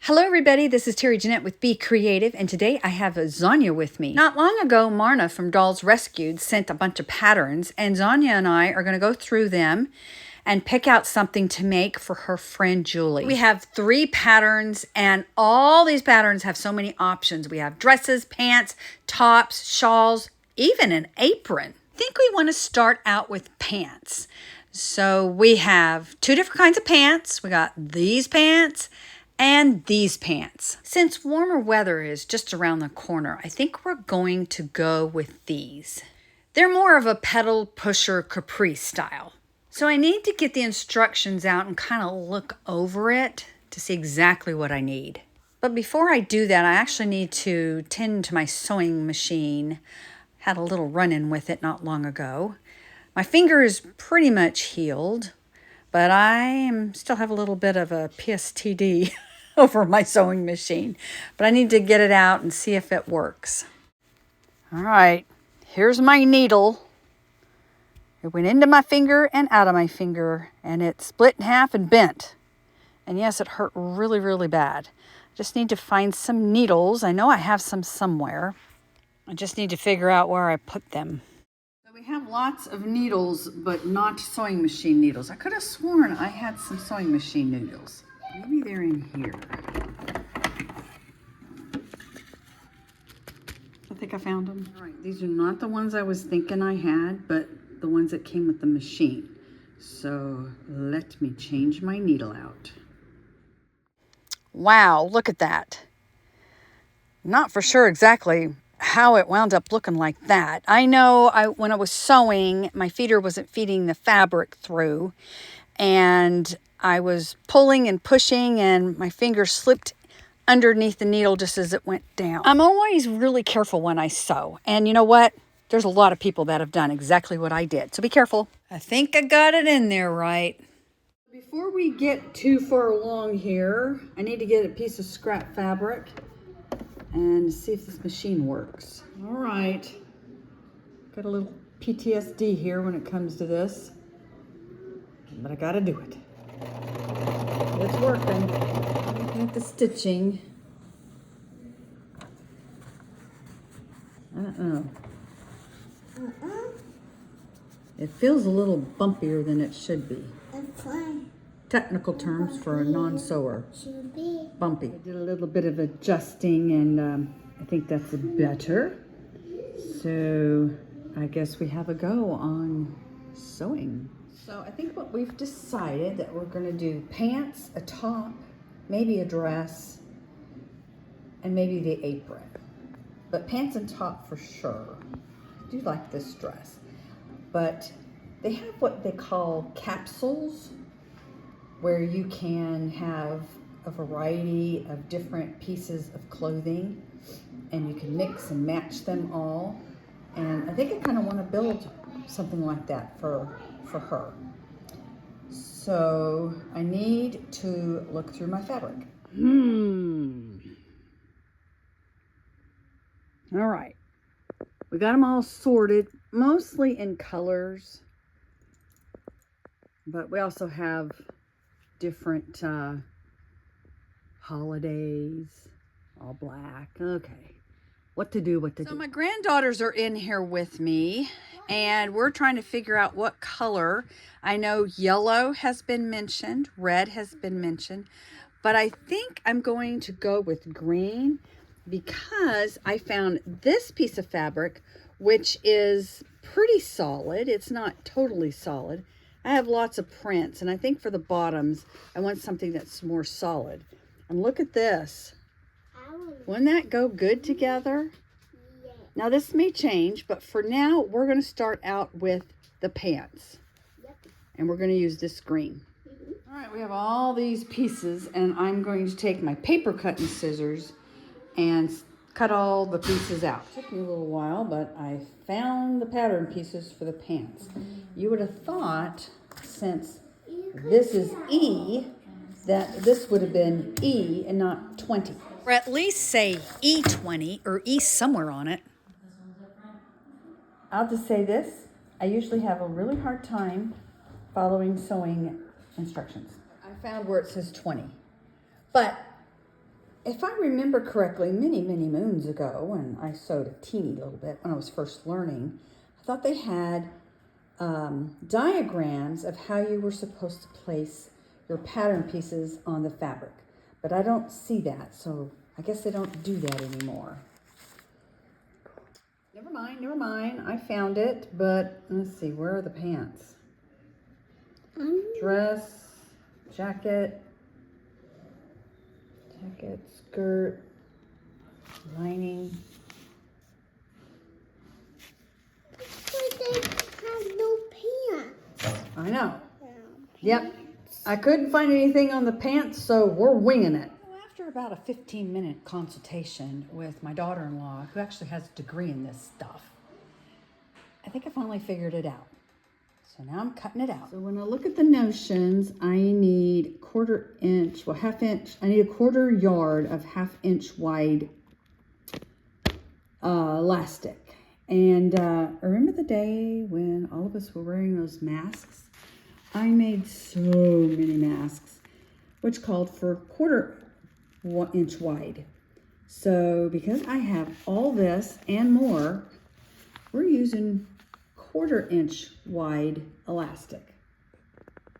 Hello everybody, this is Terry Jeanette with Be Creative, and today I have Zyanya with me. Not long ago, Marna from Dolls Rescued sent a bunch of patterns, and Zyanya and I are going to go through them and pick out something to make for her friend Julie. We have 3 patterns, and all these patterns have so many options. We have dresses, pants, tops, shawls, even an apron. I think we want to start out with pants. So we have 2 different kinds of pants. We got these pants and these pants. Since warmer weather is just around the corner, I think we're going to go with these. They're more of a pedal pusher capri style. So I need to get the instructions out and kind of look over it to see exactly what I need. But before I do that, I actually need to tend to my sewing machine. Had a little run-in with it not long ago. My finger is pretty much healed, but I still have a little bit of a PSTD over my sewing machine. But I need to get it out and see if it works. All right, here's my needle. It went into my finger and out of my finger, and it split in half and bent. And yes, it hurt really, really bad. I just need to find some needles. I know I have some somewhere. I just need to figure out where I put them. So we have lots of needles, but not sewing machine needles. I could have sworn I had some sewing machine needles. Maybe they're in here. I think I found them. All right, these are not the ones I was thinking I had, but the ones that came with the machine. So let me change my needle out. Wow, look at that. Not for sure exactly how it wound up looking like that. I know when I was sewing, my feeder wasn't feeding the fabric through, and I was pulling and pushing, and my finger slipped underneath the needle just as it went down. I'm always really careful when I sew, and you know what? There's a lot of people that have done exactly what I did, so be careful. I think I got it in there right. Before we get too far along here, I need to get a piece of scrap fabric and see if this machine works. All right, got a little PTSD here when it comes to this, but I gotta do it. It's working. Looking at the stitching. It feels a little bumpier than it should be. That's fine. Technical terms for a non-sewer. Bumpy. I did a little bit of adjusting, and I think that's better. So I guess we have a go on sewing. So I think what we've decided that we're going to do pants, a top, maybe a dress, and maybe the apron. But pants and top for sure. I do like this dress. But they have what they call capsules, where you can have a variety of different pieces of clothing, and you can mix and match them all. And I think I kind of want to build something like that for her. So I need to look through my fabric. All right, we got them all sorted, mostly in colors, but we also have different holidays, all black. Okay, what to do. So my granddaughters are in here with me, and we're trying to figure out what color. I know yellow has been mentioned, red has been mentioned, but I think I'm going to go with green because I found this piece of fabric, which is pretty solid. It's not totally solid. I have lots of prints, and I think for the bottoms, I want something that's more solid. And look at this. Wouldn't that go good together? Yeah. Now this may change, but for now, we're going to start out with the pants. Yep. And we're going to use this green. Mm-hmm. All right, we have all these pieces, and I'm going to take my paper cutting scissors and cut all the pieces out. It took me a little while, but I found the pattern pieces for the pants. You would have thought, since this is E, that this would have been E and not 20. Or at least say E20 or E somewhere on it. I'll just say this. I usually have a really hard time following sewing instructions. I found where it says 20. But if I remember correctly, many, many moons ago, when I sewed a teeny little bit when I was first learning, I thought they had diagrams of how you were supposed to place your pattern pieces on the fabric. But I don't see that, so I guess they don't do that anymore. Never mind. I found it, but let's see, where are the pants? Dress, jacket, skirt, lining. But they have no pants. I know. Yep. I couldn't find anything on the pants, so we're winging it. After about a 15-minute consultation with my daughter-in-law, who actually has a degree in this stuff, I think I finally figured it out. So now I'm cutting it out. So when I look at the notions, I need half inch. I need a 1/4 yard of 1/2 inch wide elastic. And I remember the day when all of us were wearing those masks. I made so many masks, which called for 1/4 inch wide. So because I have all this and more, we're using 1/4 inch wide elastic.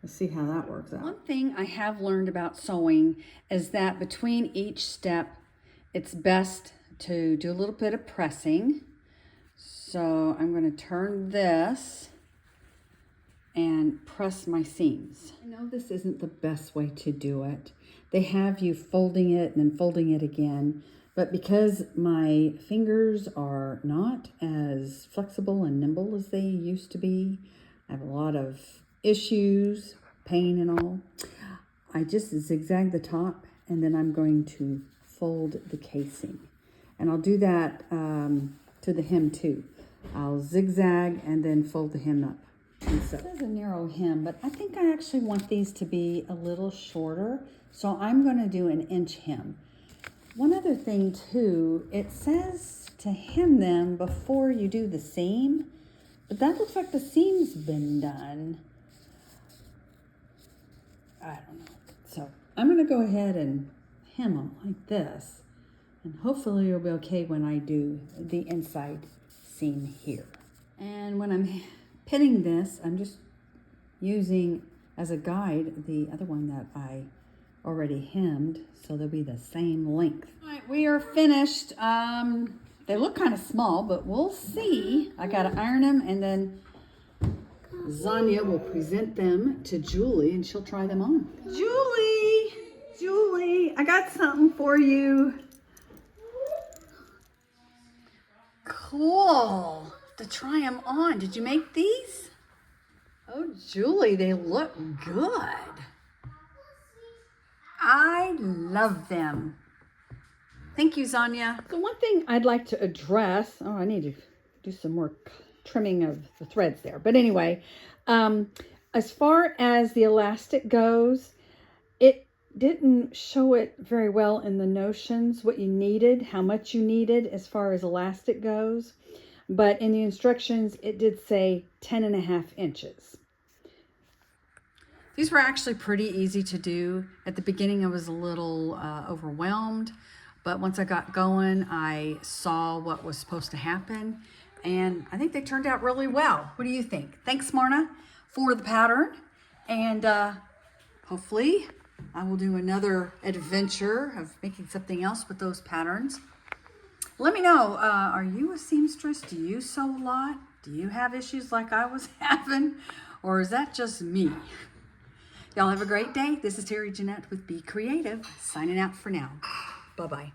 Let's see how that works out. One thing I have learned about sewing is that between each step, it's best to do a little bit of pressing. So I'm going to turn this and press my seams. I know this isn't the best way to do it. They have you folding it and then folding it again, but because my fingers are not as flexible and nimble as they used to be, I have a lot of issues, pain and all, I just zigzag the top and then I'm going to fold the casing. And I'll do that to the hem too. I'll zigzag and then fold the hem up. And so, this is a narrow hem, but I think I actually want these to be a little shorter. So I'm going to do an inch hem. One other thing too, it says to hem them before you do the seam, but that looks like the seam's been done. I don't know. So I'm going to go ahead and hem them like this, and hopefully it'll be okay when I do the inside seam here. And when I'm pinning this, I'm just using as a guide the other one that I already hemmed, so they'll be the same length. All right, we are finished. They look kind of small, but we'll see. I gotta iron them, and then Zyanya will present them to Julie, and she'll try them on. Julie, I got something for you. Cool. To try them on. Did you make these? Oh, Julie, they look good. I love them. Thank you, Zyanya. So one thing I'd like to address, I need to do some more trimming of the threads there. But anyway, as far as the elastic goes, it didn't show it very well in the notions, what you needed, how much you needed as far as elastic goes. But in the instructions, it did say 10.5 inches. These were actually pretty easy to do. At the beginning, I was a little overwhelmed, but once I got going, I saw what was supposed to happen, and I think they turned out really well. What do you think? Thanks, Marna, for the pattern, and hopefully I will do another adventure of making something else with those patterns. Let me know, are you a seamstress? Do you sew a lot? Do you have issues like I was having? Or is that just me? Y'all have a great day. This is Terry Jeanette with Be Creative, signing out for now. Bye-bye.